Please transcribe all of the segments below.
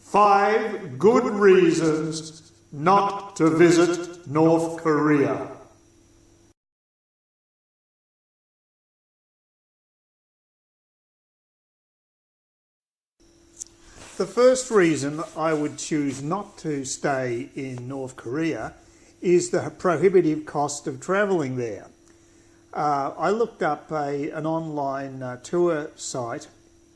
5 good reasons not to visit North Korea. The first reason I would choose not to stay in North Korea is the prohibitive cost of travelling there. I looked up an online tour site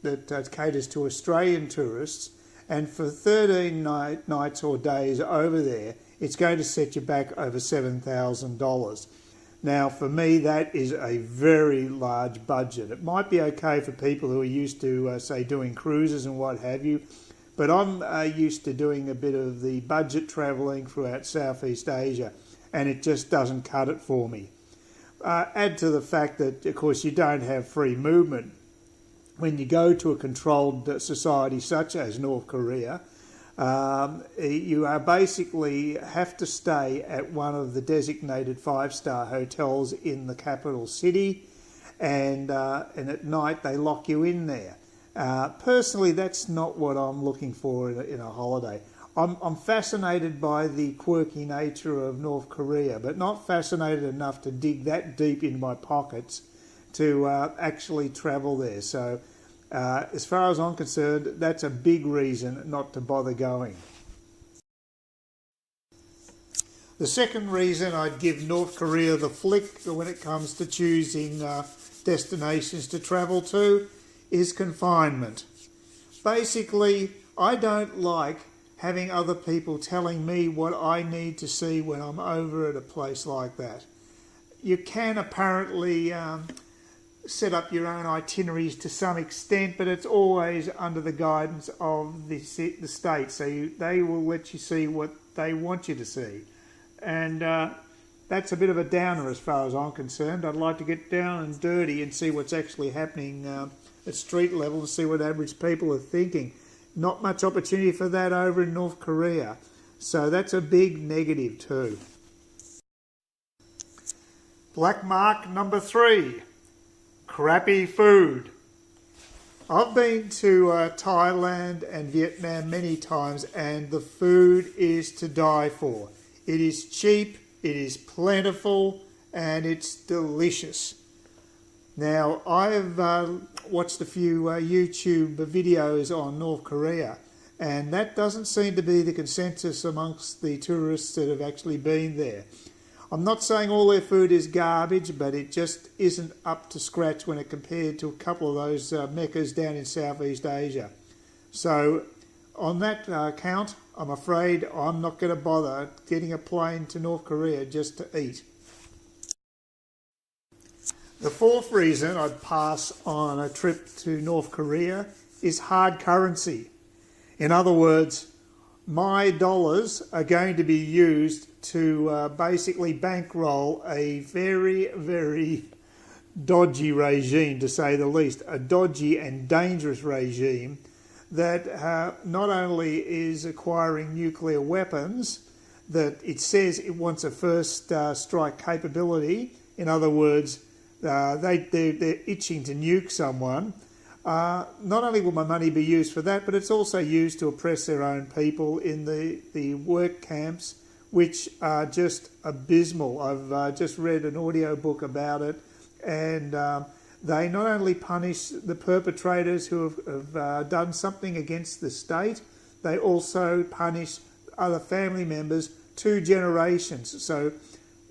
that caters to Australian tourists, and for 13 nights or days over there, it's going to set you back over $7,000. Now, for me, that is a very large budget. It might be okay for people who are used to, say, doing cruises and what have you, but I'm used to doing a bit of the budget travelling throughout Southeast Asia, and it just doesn't cut it for me. Add to the fact that, of course, you don't have free movement. When you go to a controlled society such as North Korea, you basically have to stay at one of the designated 5-star hotels in the capital city, and at night they lock you in there. Personally, that's not what I'm looking for in a holiday. I'm fascinated by the quirky nature of North Korea, but not fascinated enough to dig that deep in my pockets to actually travel there. So as far as I'm concerned, that's a big reason not to bother going. The second reason I'd give North Korea the flick when it comes to choosing destinations to travel to is confinement. Basically, I don't like having other people telling me what I need to see when I'm over at a place like that. You can apparently set up your own itineraries to some extent, but it's always under the guidance of the state, so they will let you see what they want you to see. And that's a bit of a downer as far as I'm concerned. I'd like to get down and dirty and see what's actually happening at street level and see what average people are thinking. Not much opportunity for that over in North Korea, so that's a big negative too. Black mark number 3. Crappy food. I've been to Thailand and Vietnam many times, and the food is to die for. It is cheap, it is plentiful, and it's delicious. Now, I've watched a few YouTube videos on North Korea, and that doesn't seem to be the consensus amongst the tourists that have actually been there. I'm not saying all their food is garbage, but it just isn't up to scratch when it compared to a couple of those meccas down in Southeast Asia. So on that count, I'm afraid I'm not going to bother getting a plane to North Korea just to eat. The fourth reason I'd pass on a trip to North Korea is hard currency. In other words, my dollars are going to be used to basically bankroll a very, very dodgy regime, to say the least, a dodgy and dangerous regime that not only is acquiring nuclear weapons, that it says it wants a first strike capability. In other words, they're itching to nuke someone. Not only will my money be used for that, but it's also used to oppress their own people in the work camps, which are just abysmal. I've just read an audio book about it, and they not only punish the perpetrators who have done something against the state, they also punish other family members 2 generations. So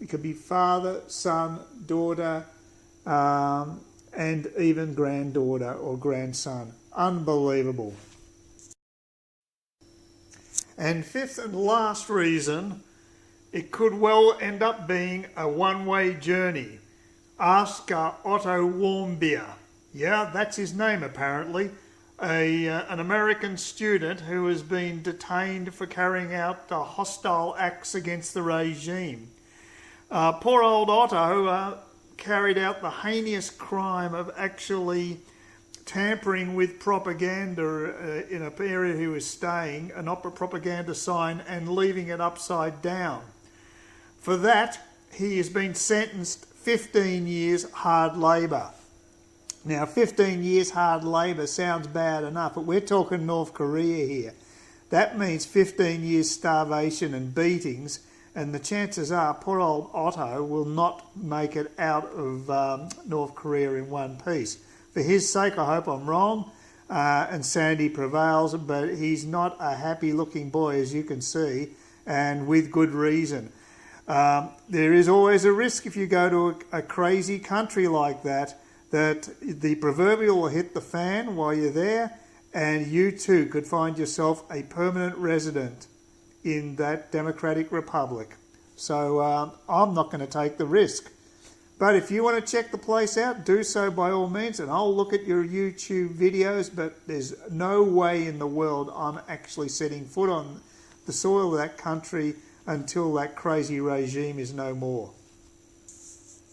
it could be father, son, daughter, and even granddaughter or grandson. Unbelievable. And fifth and last reason, it could well end up being a one-way journey. Ask Otto Warmbier. Yeah, that's his name apparently. An American student who has been detained for carrying out hostile acts against the regime. Poor old Otto carried out the heinous crime of actually tampering with propaganda in an area he was staying, an opera propaganda sign, and leaving it upside down. For that, he has been sentenced 15 years hard labour. Now, 15 years hard labour sounds bad enough, but we're talking North Korea here. that means 15 years starvation and beatings, and the chances are poor old Otto will not make it out of North Korea in one piece. For his sake, I hope I'm wrong and Sandy prevails, but he's not a happy looking boy, as you can see, and with good reason. There is always a risk if you go to a crazy country like that the proverbial will hit the fan while you're there, and you too could find yourself a permanent resident in that democratic republic. So I'm not going to take the risk. But if you want to check the place out, do so by all means, and I'll look at your YouTube videos, but there's no way in the world I'm actually setting foot on the soil of that country until that crazy regime is no more.